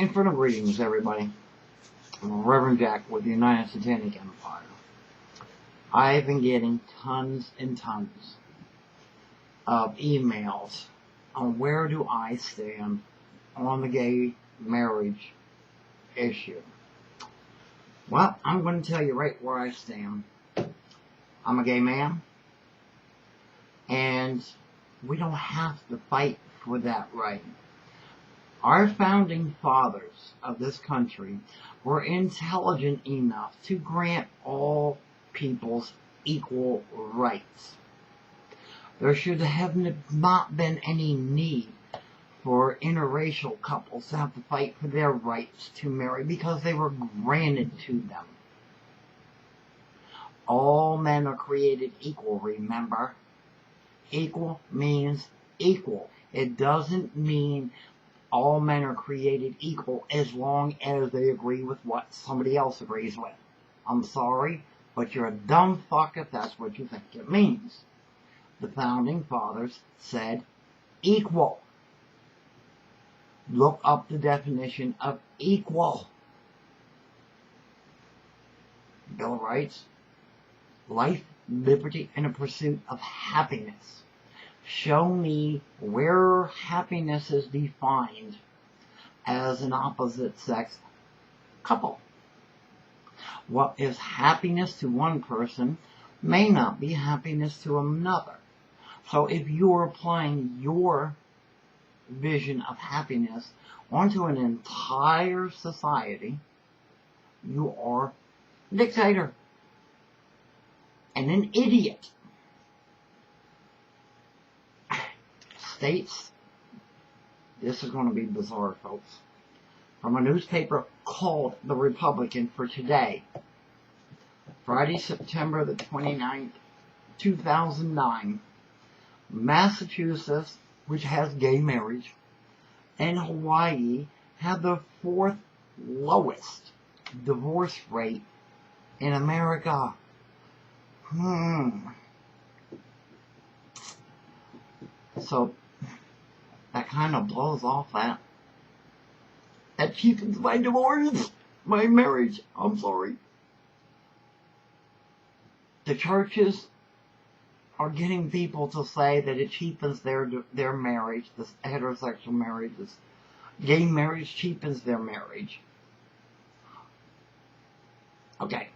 Infernal greetings, everybody. I'm Reverend Jack with the United Satanic Empire. I've been getting tons and tons of emails on where do I stand on the gay marriage issue. Well, I'm going to tell you right where I stand. I'm a gay man, and we don't have to fight for that right. Our founding fathers of this country were intelligent enough to grant all peoples equal rights. There should have not been any need for interracial couples to have to fight for their rights to marry because they were granted to them. All men are created equal, remember? Equal means equal. It doesn't mean all men are created equal as long as they agree with what somebody else agrees with. I'm sorry, but you're a dumb fuck if that's what you think it means. The founding fathers said equal. Look up the definition of equal. Bill of Rights, life, liberty, and a pursuit of happiness. Show me where happiness is defined as an opposite sex couple. What is happiness to one person may not be happiness to another. So if you're applying your vision of happiness onto an entire society, you are a dictator and an idiot. States, this is going to be bizarre, folks, from a newspaper called The Republican for today, Friday, September the 29th, 2009, Massachusetts, which has gay marriage, and Hawaii had the 4th lowest divorce rate in America. So, that kind of blows off that cheapens my divorce, my marriage, I'm sorry. The churches are getting people to say that it cheapens their marriage, this heterosexual marriage, this gay marriage cheapens their marriage. Okay,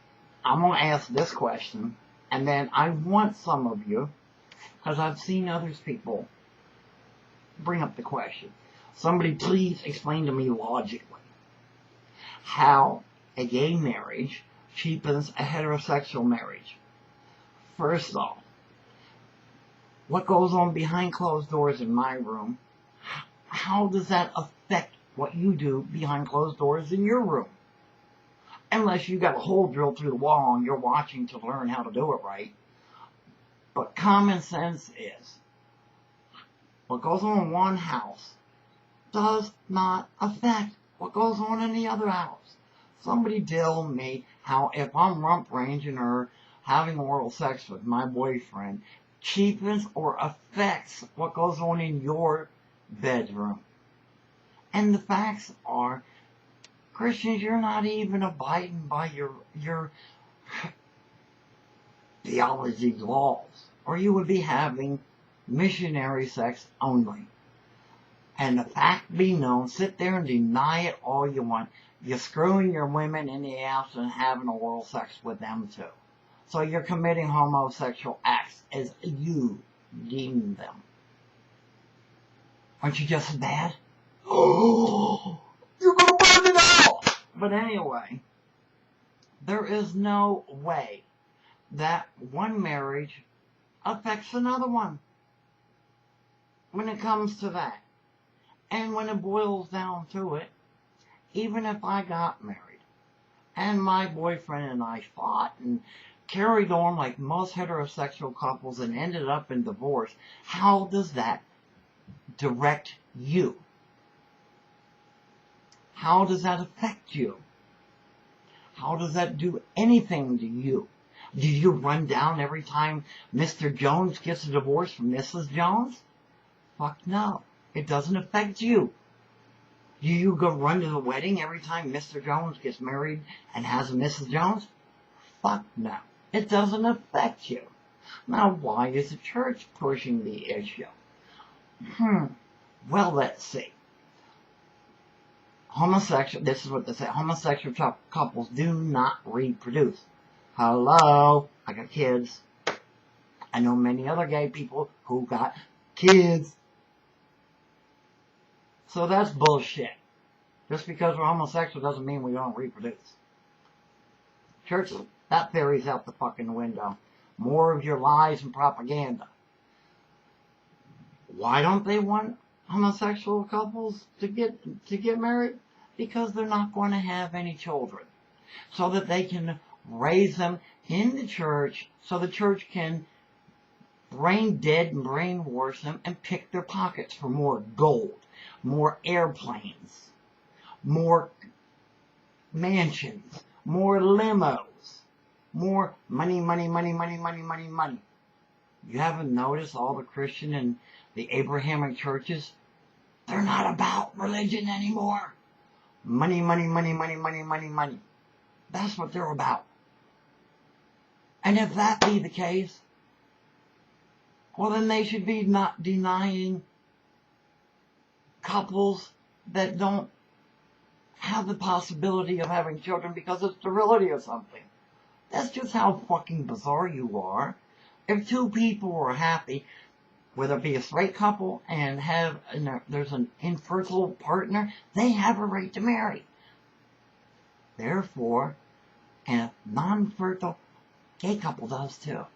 I'm going to ask this question, and then I want some of you, because I've seen others people bring up the question. Somebody please explain to me logically how a gay marriage cheapens a heterosexual marriage. First off, what goes on behind closed doors in my room, how does that affect what you do behind closed doors in your room? Unless you got a hole drilled through the wall and you're watching to learn how to do it right. But common sense is, what goes on in one house does not affect what goes on in the other house. Somebody tell me how if I'm rump ranging or having oral sex with my boyfriend cheapens or affects what goes on in your bedroom. And the facts are, Christians, you're not even abiding by your theology laws, or you would be having missionary sex only. And the fact be known, sit there and deny it all you want. You're screwing your women in the ass and having oral sex with them too. So you're committing homosexual acts as you deem them. Aren't you just bad? Oh, you're gonna burn it all! But anyway, there is no way that one marriage affects another one when it comes to that. And when it boils down to it, even if I got married and my boyfriend and I fought and carried on like most heterosexual couples and ended up in divorce, how does that direct you? How does that affect you? How does that do anything to you? Do you run down every time Mr. Jones gets a divorce from Mrs. Jones? Fuck no. It doesn't affect you. Do you go run to the wedding every time Mr. Jones gets married and has a Mrs. Jones? Fuck no. It doesn't affect you. Now, why is the church pushing the issue? Well, let's see. This is what they say. Homosexual couples do not reproduce. Hello? I got kids. I know many other gay people who got kids. So that's bullshit. Just because we're homosexual doesn't mean we don't reproduce. Church, that theory's out the fucking window. More of your lies and propaganda. Why don't they want homosexual couples to get married? Because they're not going to have any children. So that they can raise them in the church, so the church can brain dead and brainwash them and pick their pockets for more gold, more airplanes, more mansions, more limos, more money, money, money, money, money, money, money. You haven't noticed all the Christian and the Abrahamic churches? They're not about religion anymore. Money, money, money, money, money, money, money. That's what they're about. And if that be the case, well, then they should be not denying couples that don't have the possibility of having children because of sterility or something. That's just how fucking bizarre you are. If two people are happy, whether it be a straight couple and there's an infertile partner, they have a right to marry. Therefore, a non-fertile gay couple does too.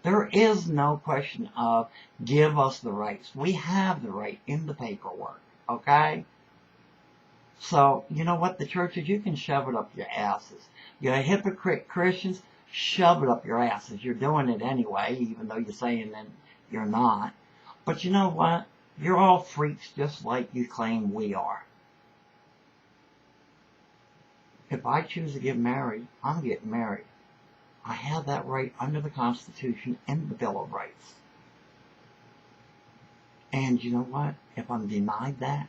There is no question of give us the rights. We have the right in the paperwork, okay? So, you know what, the churches, you can shove it up your asses. You're hypocrite Christians, shove it up your asses. You're doing it anyway, even though you're saying that you're not. But you know what? You're all freaks just like you claim we are. If I choose to get married, I'm getting married. I have that right under the Constitution and the Bill of Rights. And you know what? If I'm denied that,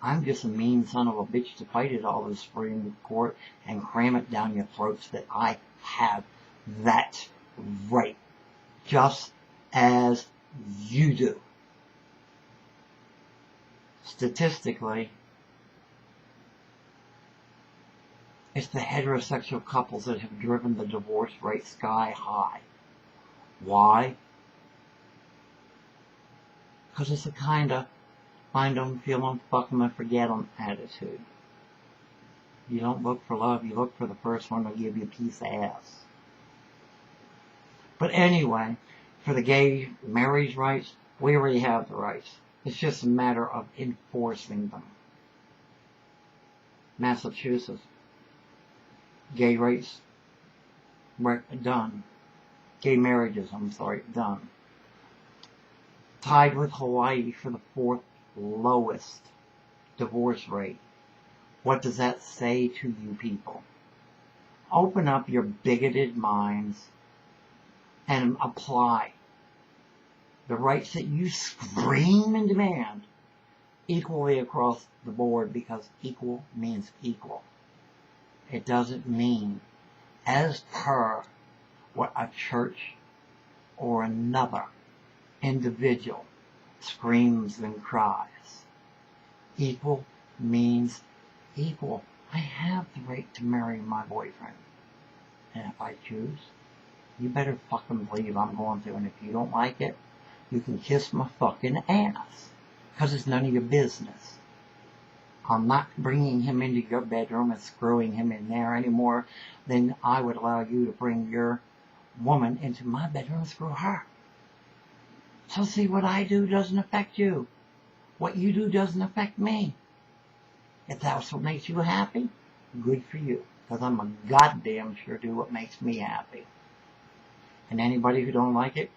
I'm just a mean son of a bitch to fight it all to the Supreme Court and cram it down your throats that I have that right. Just as you do. Statistically, it's the heterosexual couples that have driven the divorce rate sky high. Why? Because it's a kind of find them, feel them, fuck them, and forget them attitude. You don't look for love, you look for the first one to give you a piece of ass. But anyway, for the gay marriage rights, we already have the rights. It's just a matter of enforcing them. Massachusetts, gay rights, done. Gay marriages, done. Tied with Hawaii for the 4th lowest divorce rate. What does that say to you people? Open up your bigoted minds and apply the rights that you scream and demand equally across the board, because equal means equal. It doesn't mean as per what a church or another individual screams and cries. Equal means equal. I have the right to marry my boyfriend. And if I choose, you better fucking believe I'm going to. And if you don't like it, you can kiss my fucking ass. Because it's none of your business. I'm not bringing him into your bedroom and screwing him in there any more than I would allow you to bring your woman into my bedroom and screw her. So see, what I do doesn't affect you. What you do doesn't affect me. If that's what makes you happy, good for you. Because I'm a goddamn sure do what makes me happy. And anybody who don't like it,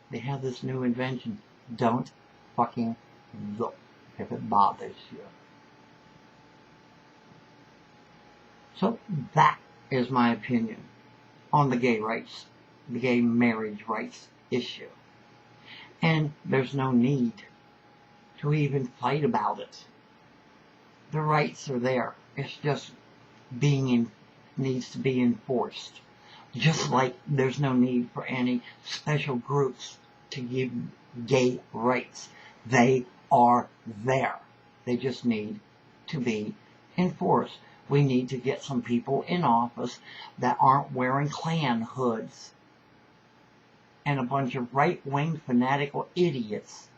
they have this new invention. Don't fucking look if it bothers you. So that is my opinion on the gay rights, the gay marriage rights issue. And there's no need to even fight about it. The rights are there. It's just needs to be enforced. Just like there's no need for any special groups to give gay rights. They are there. They just need to be enforced. We need to get some people in office that aren't wearing Klan hoods and a bunch of right-wing fanatical idiots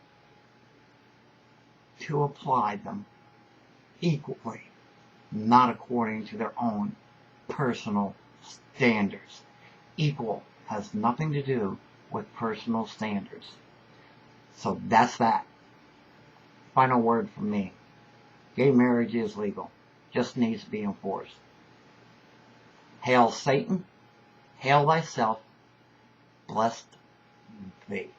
to apply them equally, not according to their own personal standards. Equal has nothing to do with personal standards. So that's that. Final word from me. Gay marriage is legal. Just needs to be enforced. Hail Satan. Hail thyself. Blessed thee.